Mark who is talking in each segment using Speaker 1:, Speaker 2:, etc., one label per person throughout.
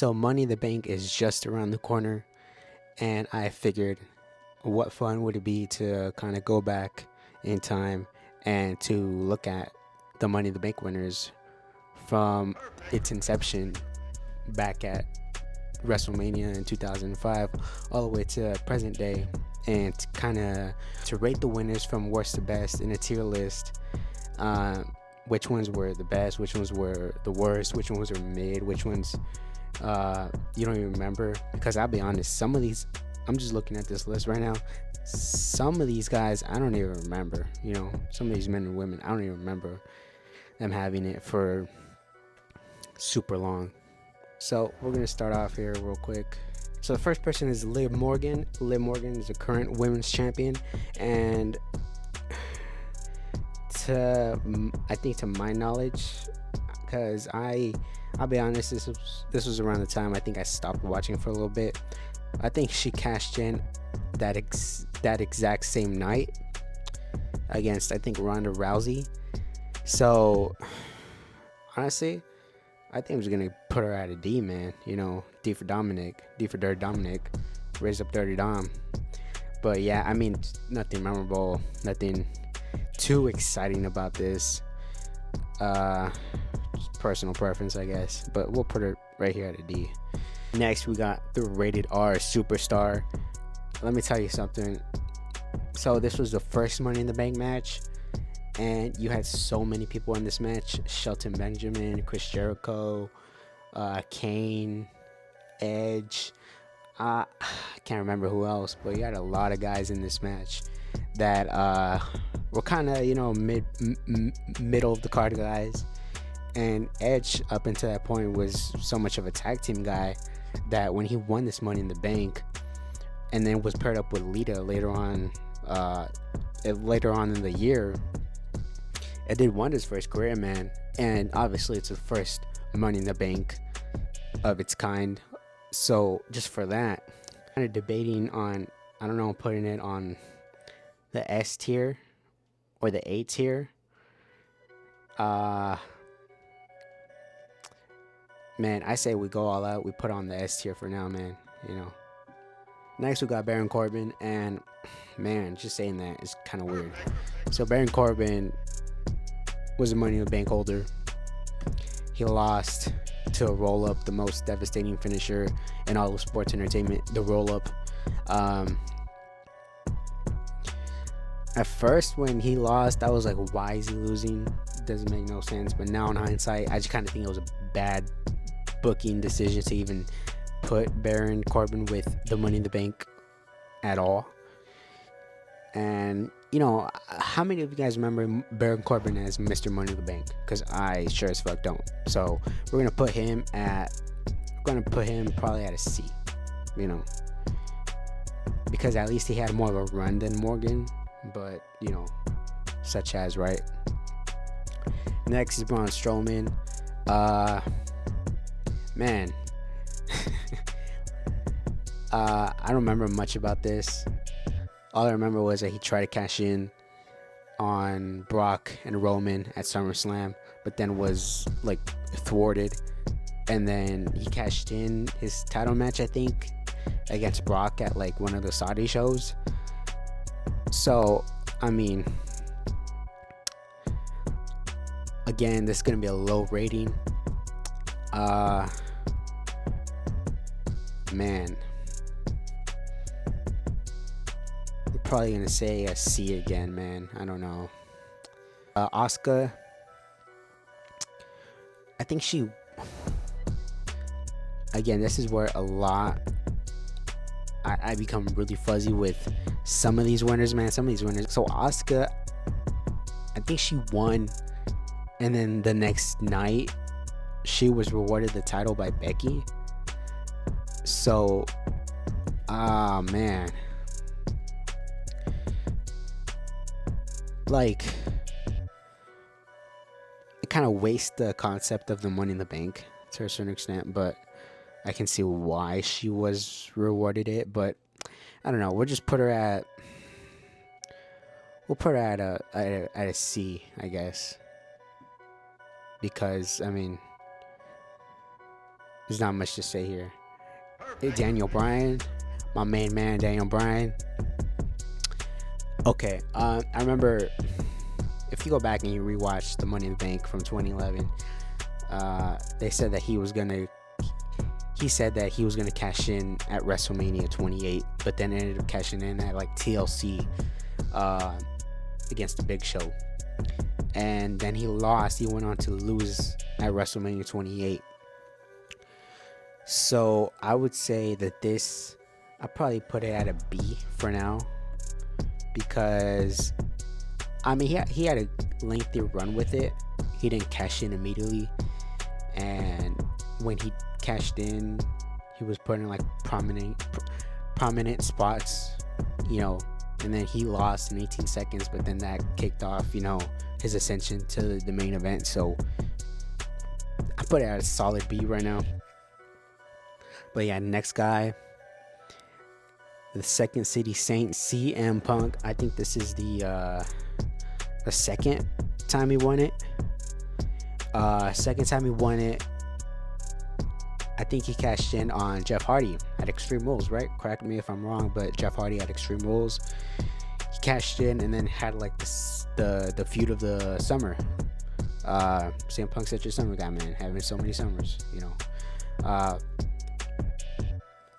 Speaker 1: So Money in the Bank is just around the corner, and I figured what fun would it be to kind of go back in time and to look at the Money in the Bank winners from its inception back at WrestleMania in 2005 all the way to present day, and kind of to rate the winners from worst to best in a tier list. uh, which ones were the best, which ones were the worst, which ones were mid, which ones you don't even remember. Because I'll be honest, some of these, I'm just looking at this list right now, some of these guys I don't even remember. Some of these men and women, I don't even remember them having it for super long. So we're gonna start off here real quick. So the first person is Liv Morgan. Liv Morgan is the current women's champion, and I think to my knowledge, because I'll be honest, this was around the time I think I stopped watching for a little bit. I think she cashed in that exact same night against, I think, Ronda Rousey. So honestly, I think I'm just gonna put her at a D, man. D for Dominic, D for Dirty Dominic, raise up Dirty Dom. But yeah, I mean, nothing memorable, nothing too exciting about this. Just personal preference, I guess. But we'll put her right here at a D. Next, we got the Rated R Superstar. Let me tell you something. So this was the first Money in the Bank match, and you had so many people in this match: Shelton Benjamin, Chris Jericho, Kane, Edge. I can't remember who else, but you had a lot of guys in this match that were kind of middle of the card guys. And Edge, up until that point, was so much of a tag team guy that when he won this Money in the Bank, and then was paired up with Lita later on in the year, it did wonders for his career, man. And obviously, it's the first Money in the Bank of its kind. So just for that, kind of debating on, I don't know, putting it on the S tier or the A tier. Man, I say we go all out. We put on the S tier for now, man. Next we got Baron Corbin, and man, just saying that is kind of weird. So Baron Corbin was a Money in the Bank holder. He lost to a roll up, the most devastating finisher in all of sports entertainment, the roll up. At first, when he lost, I was like, why is he losing? Doesn't make no sense. But now in hindsight, I just kind of think it was a bad booking decision to even put Baron Corbin with the Money in the Bank at all. And how many of you guys remember Baron Corbin as Mr. Money in the Bank? Because I sure as fuck don't. So we're gonna put him probably at a C. Because at least he had more of a run than Morgan. But such as, right? Next is Braun Strowman. Man, I don't remember much about this. All I remember was that he tried to cash in on Brock and Roman at SummerSlam, but then was like thwarted. And then he cashed in his title match, I think, against Brock at like one of the Saudi shows. So, I mean, again, this is gonna be a low rating. Man, I'm probably gonna say a C again, man. I don't know. Asuka, I think she, again, this is where a lot I become really fuzzy with some of these winners, man. Some of these winners. So Asuka, I think she won, and then the next night she was rewarded the title by Becky. So, man, like, it kind of wastes the concept of the Money in the Bank to a certain extent, but I can see why she was rewarded it. But I don't know. We'll put her at a C, I guess, because I mean, There's not much to say here. Hey, Daniel Bryan, my main man, Daniel Bryan. Okay, I remember if you go back and you rewatch the Money in the Bank from 2011, they said that he was gonna. He said that he was gonna cash in at WrestleMania 28, but then ended up cashing in at like TLC uh, against the Big Show, and then he lost. He went on to lose at WrestleMania 28. So I would say that this, I probably put it at a B for now, because I mean he had a lengthy run with it. He didn't cash in immediately, and when he cashed in, he was put in like prominent spots, you know, and then he lost in 18 seconds, but then that kicked off, you know, his ascension to the main event. So I put it at a solid B right now. But yeah, next guy, the Second City Saint, CM Punk. I think this is the second time he won it. Second time he won it, I think he cashed in on Jeff Hardy at Extreme Rules, right? Correct me if I'm wrong, but Jeff Hardy at Extreme Rules, he cashed in and then had like the feud of the summer. CM Punk such a summer guy, man, having so many summers, you know.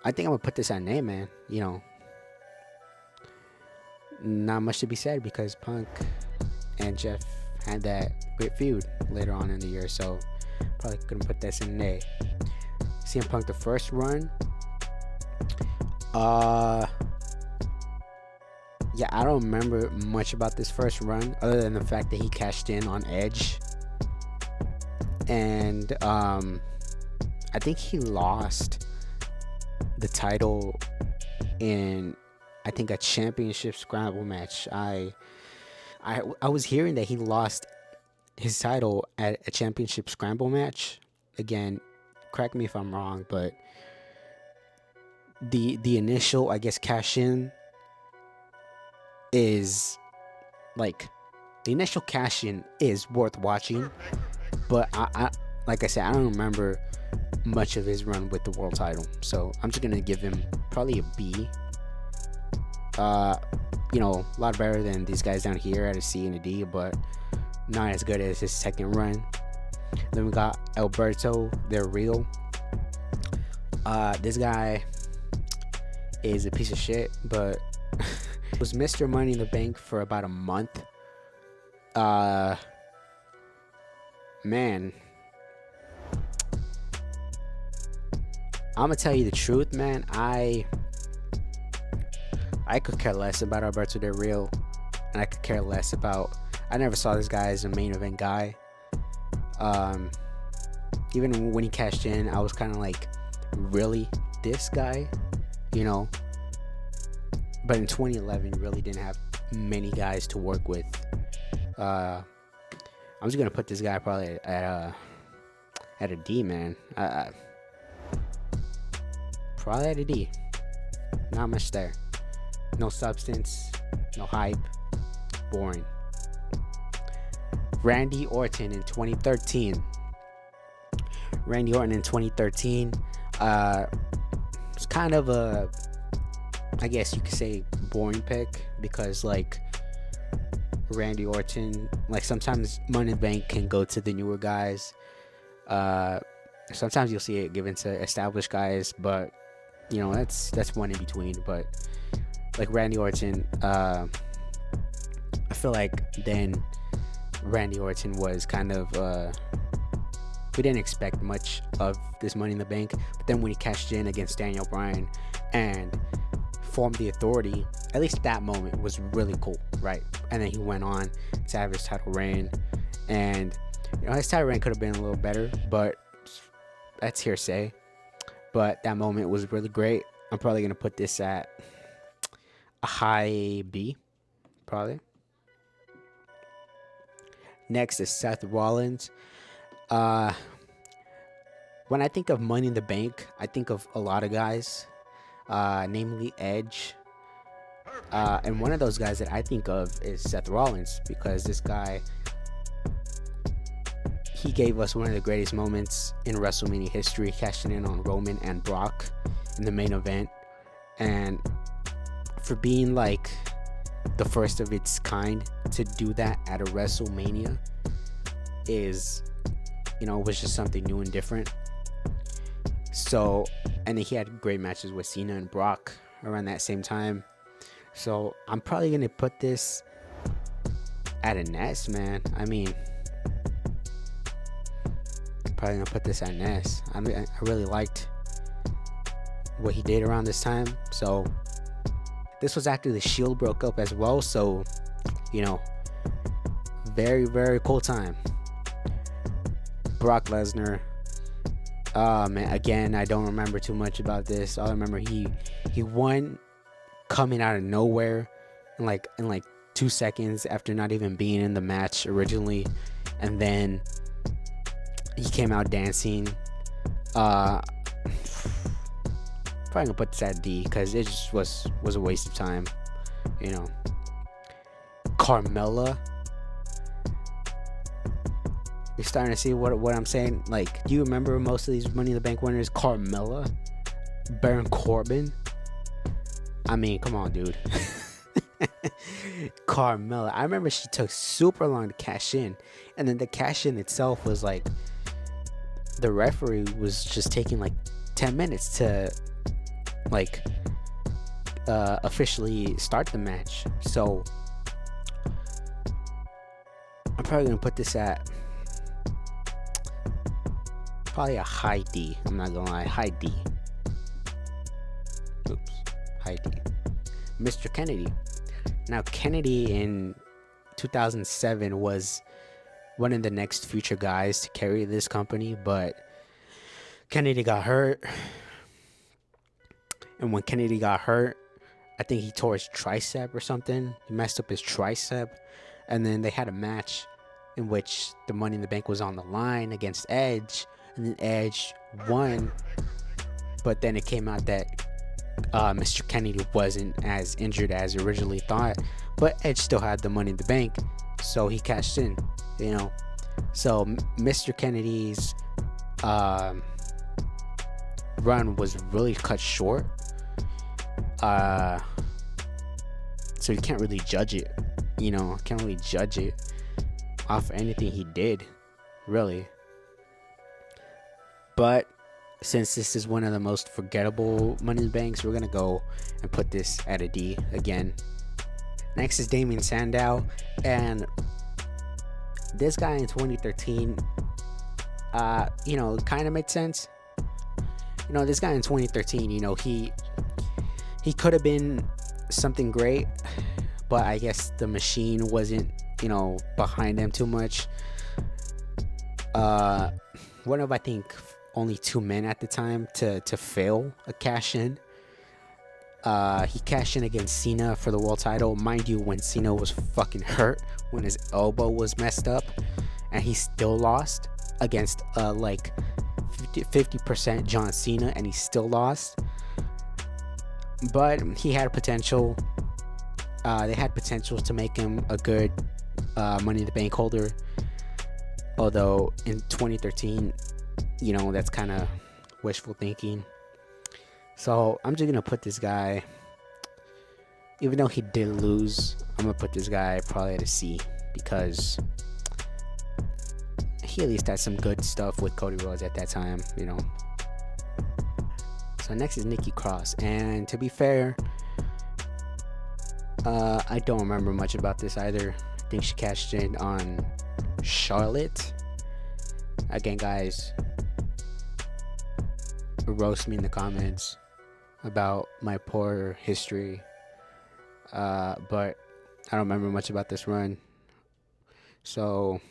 Speaker 1: I think I'm gonna put this at name, man. You know, not much to be said because Punk and Jeff had that great feud later on in the year, so probably gonna put this in A. CM Punk, the first run. Yeah, I don't remember much about this first run other than the fact that he cashed in on Edge, and I think he lost the title in, I think, a championship scramble match. I was hearing that he lost his title at a championship scramble match. Again, correct me if I'm wrong, but the initial, I guess, cash in is like, the initial cash in is worth watching, but I like I said, I don't remember much of his run with the world title, so I'm just gonna give him probably a B. You know, a lot better than these guys down here at a C and a D, but not as good as his second run. Then we got Alberto Del Rio. This guy is a piece of shit, but was Mr. Money in the Bank for about a month. Man, I'm gonna tell you the truth, man. I could care less about Alberto Del Rio, and I could care less about. I never saw this guy as a main event guy. Even when he cashed in, I was kind of like, really, this guy, you know. But in 2011, you really didn't have many guys to work with. I'm just gonna put this guy probably at a D, man. Probably at a D. Not much there. No substance, no hype, boring. Randy Orton in 2013. Randy Orton in 2013. It's kind of a, I guess you could say, boring pick, because like Randy Orton, like sometimes Money in the Bank can go to the newer guys. Sometimes you'll see it given to established guys, but you know, that's one in between. But like Randy Orton, I feel like then Randy Orton was kind of, we didn't expect much of this Money in the Bank, but then when he cashed in against Daniel Bryan and formed the Authority, at least that moment was really cool, right? And then he went on to have his title reign, and you know, his title reign could have been a little better, but that's hearsay. But that moment was really great. I'm probably gonna put this at a high B, probably. Next is Seth Rollins. When I think of Money in the Bank, I think of a lot of guys, namely Edge. And one of those guys that I think of is Seth Rollins, because this guy, he gave us one of the greatest moments in WrestleMania history, cashing in on Roman and Brock in the main event. And for being like the first of its kind to do that at a WrestleMania is, was just something new and different. So, and then he had great matches with Cena and Brock around that same time. So I'm probably gonna put this at an S, man. I mean, probably gonna put this at an S. I mean, I really liked what he did around this time. So this was after the Shield broke up as well. So, very, very cool time. Brock Lesnar. Man, again, I don't remember too much about this. All I remember, he won coming out of nowhere in like 2 seconds after not even being in the match originally, and then he came out dancing. Probably gonna put this at D because it just was a waste of time. Carmella. You're starting to see what I'm saying. Like, do you remember most of these Money in the Bank winners? Carmella, Baron Corbin. I mean, come on, dude. Carmella. I remember she took super long to cash in, and then the cash in itself was like, the referee was just taking like 10 minutes to officially start the match. So I'm probably gonna put this at probably a high D. I'm not gonna lie, high D. Oops, high D. Mr. Kennedy. Now, Kennedy in 2007 was one of the next future guys to carry this company, but Kennedy got hurt. And when Kennedy got hurt, I think he tore his tricep or something. He messed up his tricep. And then they had a match in which the Money in the Bank was on the line against Edge. And then Edge won. But then it came out that Mr. Kennedy wasn't as injured as originally thought. But Edge still had the Money in the Bank. So he cashed in, So Mr. Kennedy's run was really cut short. So you can't really judge it. Can't really judge it off anything he did, really. But since this is one of the most forgettable Money in the Banks, we're gonna go and put this at a D again. Next is Damien Sandow, and this guy in 2013, kind of made sense. This guy in 2013, he could have been something great, but I guess the machine wasn't, behind him too much. One of, I think, only 2 men at the time to fail a cash in. He cashed in against Cena for the world title, mind you, when Cena was fucking hurt, when his elbow was messed up, and he still lost against 50% John Cena, and he still lost. But he had potential. They had potential to make him a good Money in the Bank holder. Although in 2013, that's kind of wishful thinking. So I'm just gonna put this guy, even though he did lose, I'm gonna put this guy probably at a C, because he at least had some good stuff with Cody Rhodes at that time, So next is Nikki Cross, and to be fair, I don't remember much about this either. I think she cashed in on Charlotte. Again, guys, roast me in the comments about my poor history, but I don't remember much about this run, so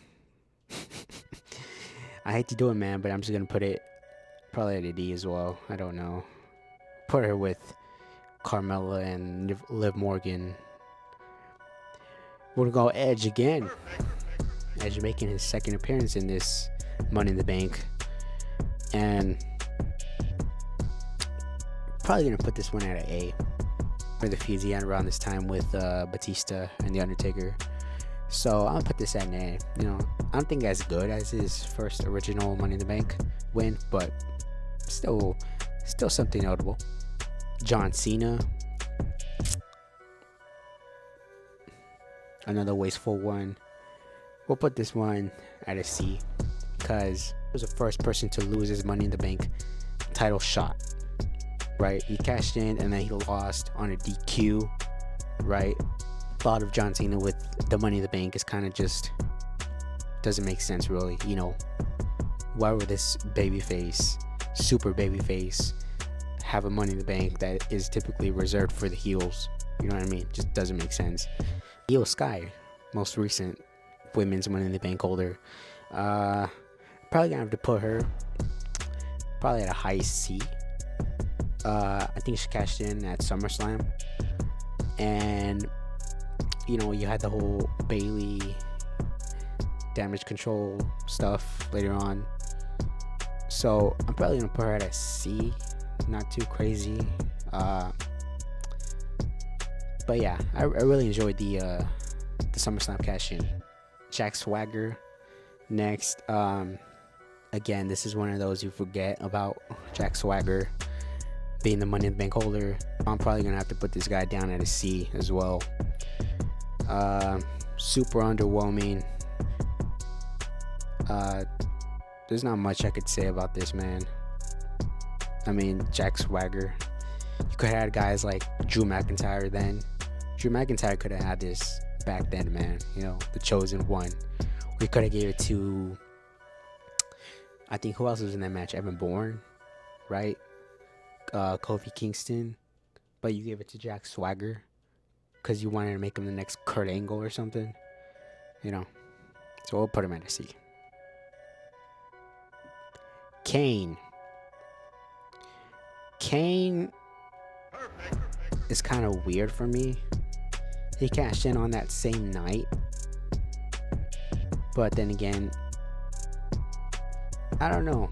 Speaker 1: I hate to do it, man, but I'm just gonna put it probably at a D as well. I don't know, put her with Carmella and Liv Morgan. We're gonna go Edge again. Edge making his second appearance in this Money in the Bank, and probably gonna put this one at an A for the feuds he had around this time with Batista and The Undertaker. So I'll put this at an A. I don't think as good as his first original Money in the Bank win, but still, still something notable. John Cena, another wasteful one. We'll put this one at a C because he was the first person to lose his Money in the Bank title shot. Right, he cashed in and then he lost on a DQ. Right, thought of John Cena with the Money in the Bank is kind of just doesn't make sense, really. Why would this babyface, super babyface, have a Money in the Bank that is typically reserved for the heels? You know what I mean? Just doesn't make sense. Io Sky, most recent women's Money in the Bank holder. Probably gonna have to put her probably at a high C. I think she cashed in at SummerSlam, and you had the whole Bailey damage control stuff later on. So I'm probably gonna put her at a C, not too crazy. But yeah, I really enjoyed the SummerSlam cash in. Jack Swagger next. Again, this is one of those you forget about Jack Swagger being the Money in the Bank holder. I'm probably gonna have to put this guy down at a C as well. Super underwhelming. There's not much I could say about this, man. I mean, Jack Swagger. You could have had guys like Drew McIntyre then. Drew McIntyre could have had this back then, man. The chosen one. We could have gave it to, I think, who else was in that match? Evan Bourne, right? Kofi Kingston. But you gave it to Jack Swagger because you wanted to make him the next Kurt Angle or something. So we'll put him at a C. Kane is kind of weird for me. He cashed in on that same night, but then again, I don't know.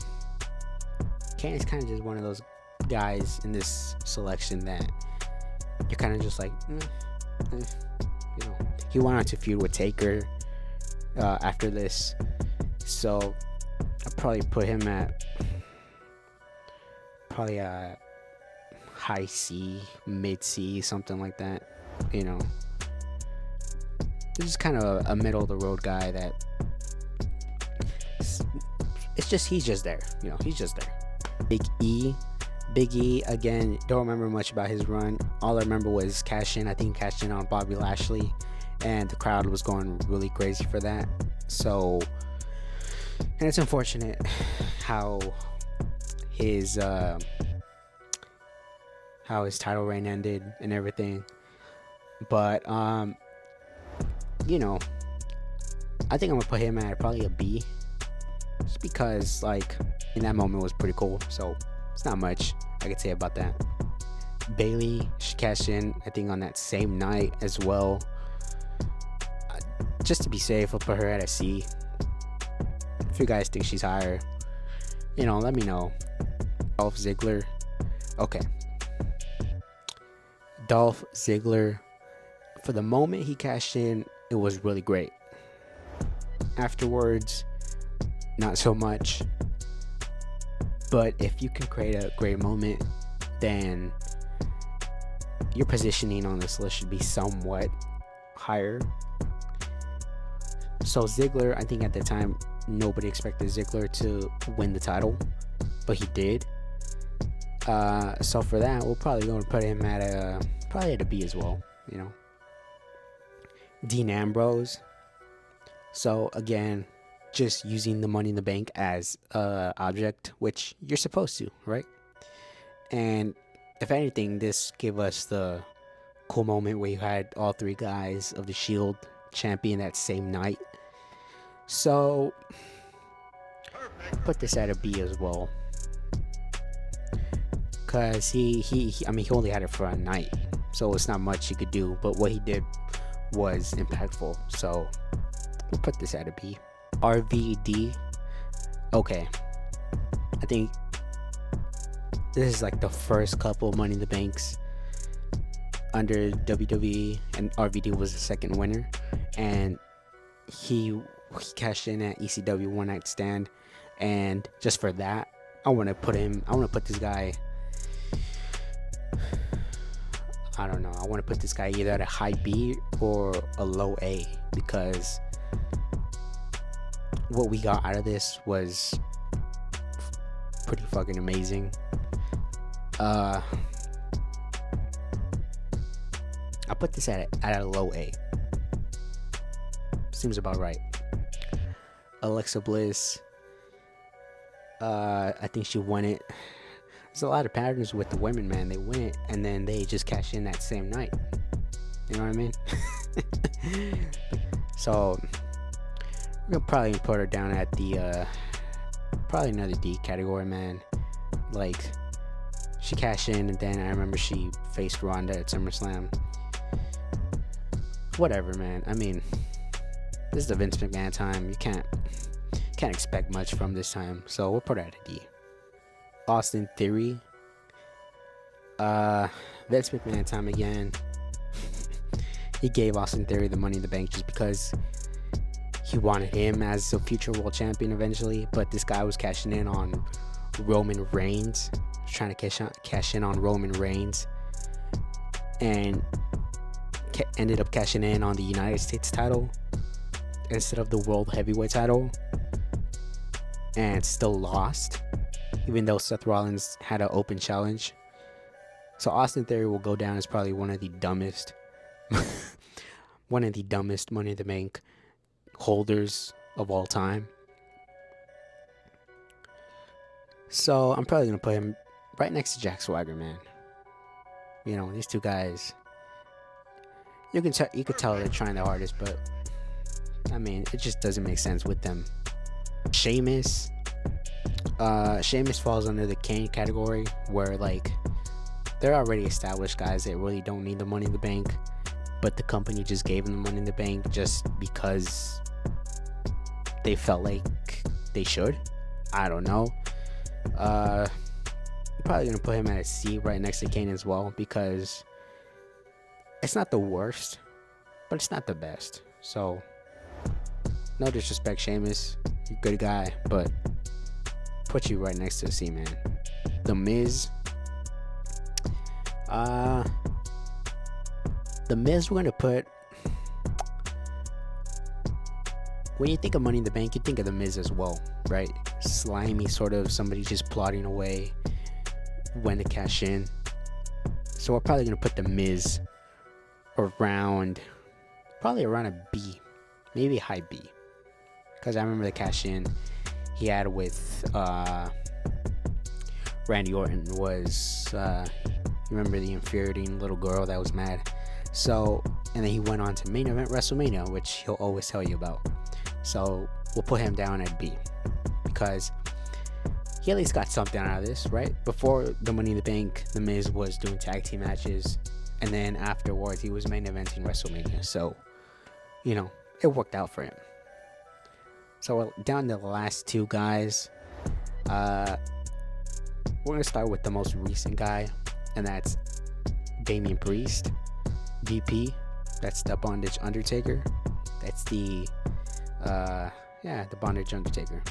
Speaker 1: Kane is kind of just one of those guys in this selection that you're kind of just like, he went on to feud with Taker after this, so I'll probably put him at probably a high C, mid C, something like that. This is kind of a middle of the road guy that he's just there. He's just there. Big E again, don't remember much about his run. All I remember was cash in. I think cashed in on Bobby Lashley, and the crowd was going really crazy for that. So, and it's unfortunate how his title reign ended and everything. But I think I'm gonna put him at probably a B, just because in that moment was pretty cool. So it's not much I could say about that. Bailey, she cashed in I think on that same night as well. Just to be safe, I'll put her at a C. If you guys think she's higher, let me know. Dolph Ziggler. Okay. Dolph Ziggler, for the moment he cashed in, it was really great. Afterwards, not so much. But if you can create a great moment, then your positioning on this list should be somewhat higher. So Ziggler, I think at the time, nobody expected Ziggler to win the title, but he did. So for that, we'll probably go and put him at probably at a B as well. Dean Ambrose. So again, just using the Money in the Bank as a object, which you're supposed to, right? And if anything, this gave us the cool moment where you had all three guys of the Shield champion that same night. So put this at a B as well, because he only had it for a night, so it's not much he could do, but what he did was impactful. So we'll put this at a B. RVD. Okay, I think this is the first couple of Money in the Banks under WWE, and RVD was the second winner, and he cashed in at ECW One Night Stand, and just for that, I want to put this guy. I don't know. I want to put this guy either at a high B or a low A, because what we got out of this was pretty fucking amazing. I put this at a low A. Seems about right. Alexa Bliss, I think she won it. There's a lot of patterns with the women, man. They win it and then they just cash in that same night. You know what I mean? So we're gonna probably put her down at the probably another D category, man. Like, she cashed in, and then I remember she faced Ronda at SummerSlam. Whatever, man. I mean, this is the Vince McMahon time. You can't expect much from this time, so we'll put her at a D. Austin Theory, Vince McMahon time again. He gave Austin Theory the Money in the Bank just because he wanted him as a future world champion eventually, but this guy was cashing in on Roman Reigns, trying to cash in on Roman Reigns, and ended up cashing in on the United States title instead of the World Heavyweight title, and still lost, even though Seth Rollins had an open challenge. So Austin Theory will go down as probably one of the dumbest Money in the Bank holders of all time. So I'm probably gonna put him right next to Jack Swagger, man. You know, these two guys, you could tell they're trying the hardest, but I mean, it just doesn't make sense with them. Sheamus falls under the Kane category, where like they're already established guys that really don't need the Money in the Bank, but the company just gave them the Money in the Bank just because they felt like they should. I don't know. I'm probably gonna put him at a C right next to Kane as well, because it's not the worst, but it's not the best. So no disrespect, Sheamus, you're a good guy, but put you right next to a C, man. The Miz, we're gonna put. When you think of Money in the Bank, you think of The Miz as well, right? Slimy, sort of, somebody just plotting away when to cash in. So we're probably going to put The Miz probably around a B, maybe a high B. Because I remember the cash in he had with Randy Orton was, you remember the infuriating little girl that was mad? So, and then he went on to main event WrestleMania, which he'll always tell you about. So we'll put him down at B, because he at least got something out of this, right? Before the Money in the Bank, The Miz was doing tag team matches, and then afterwards he was main eventing WrestleMania. So, you know, it worked out for him. So we're down to the last two guys. We're gonna start with the most recent guy, and that's Damian Priest, DP. That's the Bondage Undertaker. That's the Bondage Undertaker.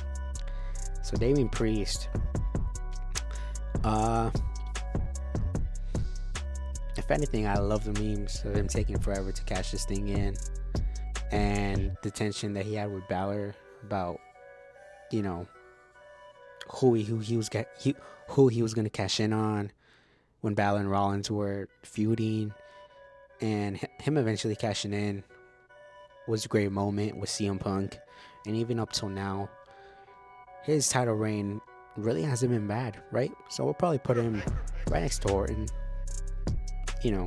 Speaker 1: So Damian Priest, if anything, I love the memes of him taking forever to cash this thing in, and the tension that he had with Balor about, you know, who he was going to cash in on when Balor and Rollins were feuding, and him eventually cashing in was a great moment with CM Punk. And even up till now, his title reign really hasn't been bad, right? So we'll probably put him right next to Orton. You know,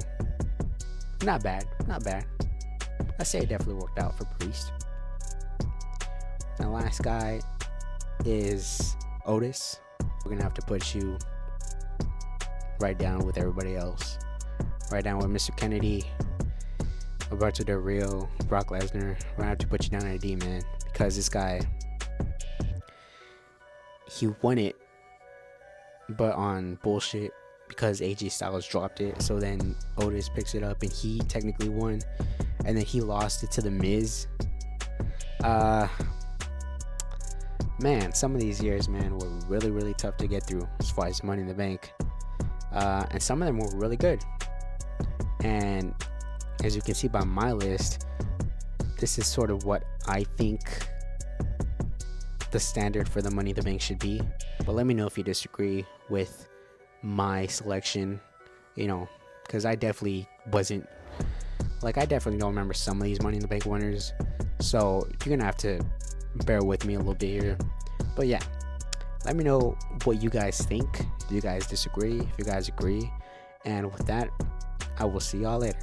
Speaker 1: not bad. I say it definitely worked out for Priest. And the last guy is Otis. We're gonna have to put you right down with everybody else. Right down with Mr. Kennedy, Alberto Del Rio, Brock Lesnar. We're gonna have to put you down at a D, man, because this guy, he won it, but on bullshit, because AJ Styles dropped it. So then Otis picks it up and he technically won, and then he lost it to The Miz, Uh, Man, some of these years, man, were really, really tough to get through as far as Money in the Bank. And some of them were really good. And as you can see by my list, this is sort of what I think the standard for the Money in the Bank should be. But let me know if you disagree with my selection, because I definitely wasn't, like, I definitely don't remember some of these Money in the Bank winners. So you're gonna have to bear with me a little bit here. But yeah, let me know what you guys think. Do you guys disagree? If you guys agree. And with that, I will see y'all later.